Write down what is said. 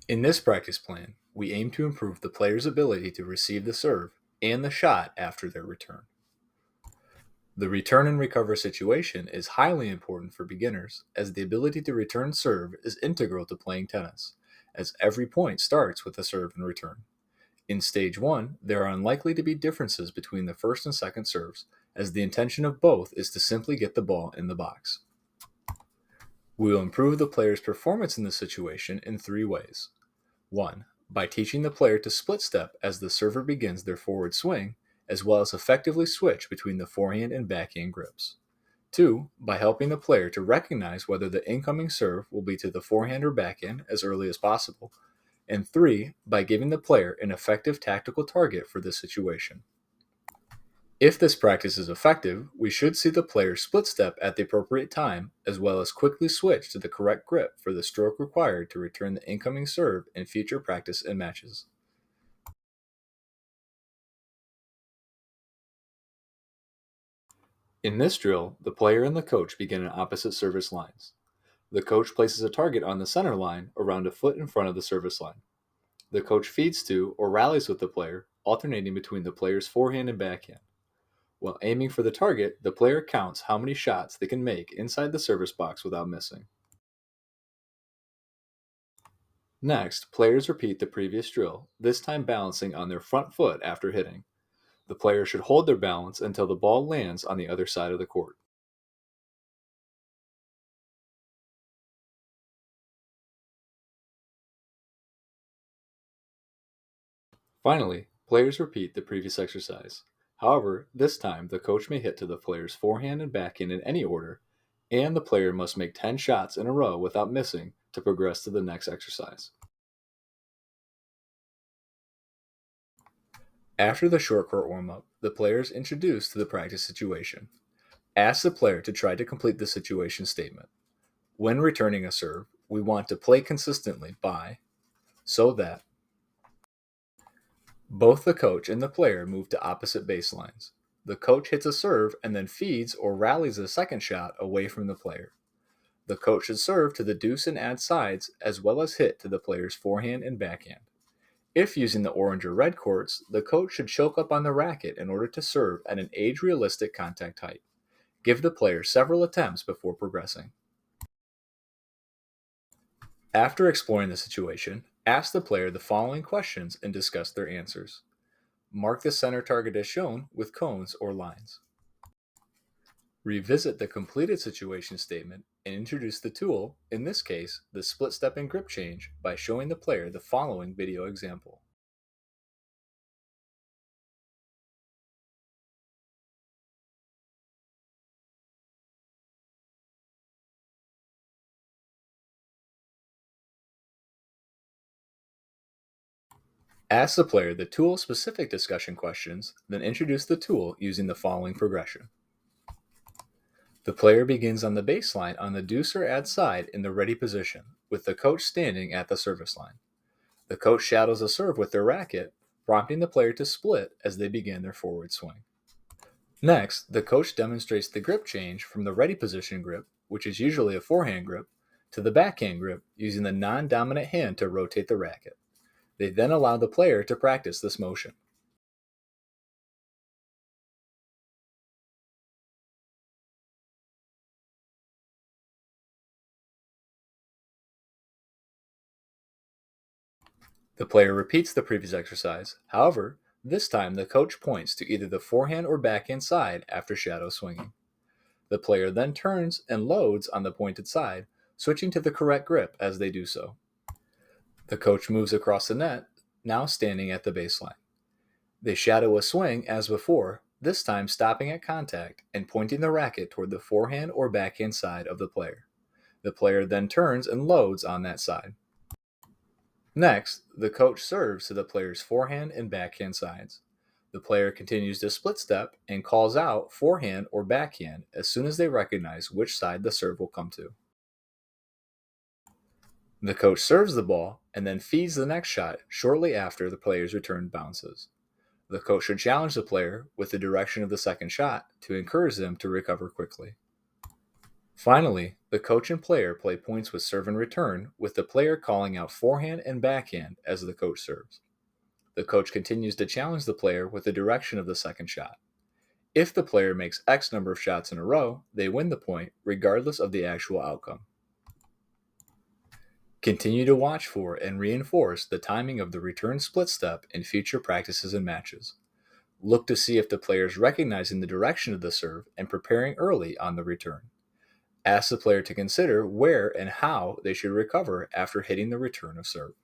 In this practice plan, we aim to improve the player's ability to receive the serve and the shot after their return. The return and recover situation is highly important for beginners, as the ability to return serve is integral to playing tennis, as every point starts with a serve and return. In stage 1, there are unlikely to be differences between the first and second serves, as the intention of both is to simply get the ball in the box. We will improve the player's performance in this situation in 3 ways. 1. By teaching the player to split step as the server begins their forward swing, as well as effectively switch between the forehand and backhand grips. 2. By helping the player to recognize whether the incoming serve will be to the forehand or backhand as early as possible. And 3. By giving the player an effective tactical target for this situation. If this practice is effective, we should see the player split step at the appropriate time, as well as quickly switch to the correct grip for the stroke required to return the incoming serve in future practice and matches. In this drill, the player and the coach begin in opposite service lines. The coach places a target on the center line around a foot in front of the service line. The coach feeds to or rallies with the player, alternating between the player's forehand and backhand. While aiming for the target, the player counts how many shots they can make inside the service box without missing. Next, players repeat the previous drill, this time balancing on their front foot after hitting. The player should hold their balance until the ball lands on the other side of the court. Finally, players repeat the previous exercise. However, this time the coach may hit to the player's forehand and backhand in any order, and the player must make 10 shots in a row without missing to progress to the next exercise. After the short court warm up, the player is introduced to the practice situation. Ask the player to try to complete the situation statement. When returning a serve, we want to play consistently by, so that both the coach and the player move to opposite baselines. The coach hits a serve and then feeds or rallies a second shot away from the player. The coach should serve to the deuce and add sides, as well as hit to the player's forehand and backhand. If using the orange or red courts, the coach should choke up on the racket in order to serve at an age-realistic contact height. Give the player several attempts before progressing. After exploring the situation, ask the player the following questions and discuss their answers. Mark the center target as shown with cones or lines. Revisit the completed situation statement and introduce the tool, in this case, the split step and grip change, by showing the player the following video example. Ask the player the tool-specific discussion questions, then introduce the tool using the following progression. The player begins on the baseline on the deuce or add side in the ready position, with the coach standing at the service line. The coach shadows a serve with their racket, prompting the player to split as they begin their forward swing. Next, the coach demonstrates the grip change from the ready position grip, which is usually a forehand grip, to the backhand grip using the non-dominant hand to rotate the racket. They then allow the player to practice this motion. The player repeats the previous exercise. However, this time the coach points to either the forehand or backhand side after shadow swinging. The player then turns and loads on the pointed side, switching to the correct grip as they do so. The coach moves across the net, now standing at the baseline. They shadow a swing as before, this time stopping at contact and pointing the racket toward the forehand or backhand side of the player. The player then turns and loads on that side. Next, the coach serves to the player's forehand and backhand sides. The player continues to split step and calls out forehand or backhand as soon as they recognize which side the serve will come to. The coach serves the ball and then feeds the next shot shortly after the player's return bounces. The coach should challenge the player with the direction of the second shot to encourage them to recover quickly. Finally, the coach and player play points with serve and return, with the player calling out forehand and backhand as the coach serves. The coach continues to challenge the player with the direction of the second shot. If the player makes X number of shots in a row, they win the point, regardless of the actual outcome. Continue to watch for and reinforce the timing of the return split step in future practices and matches. Look to see if the player is recognizing the direction of the serve and preparing early on the return. Ask the player to consider where and how they should recover after hitting the return of serve.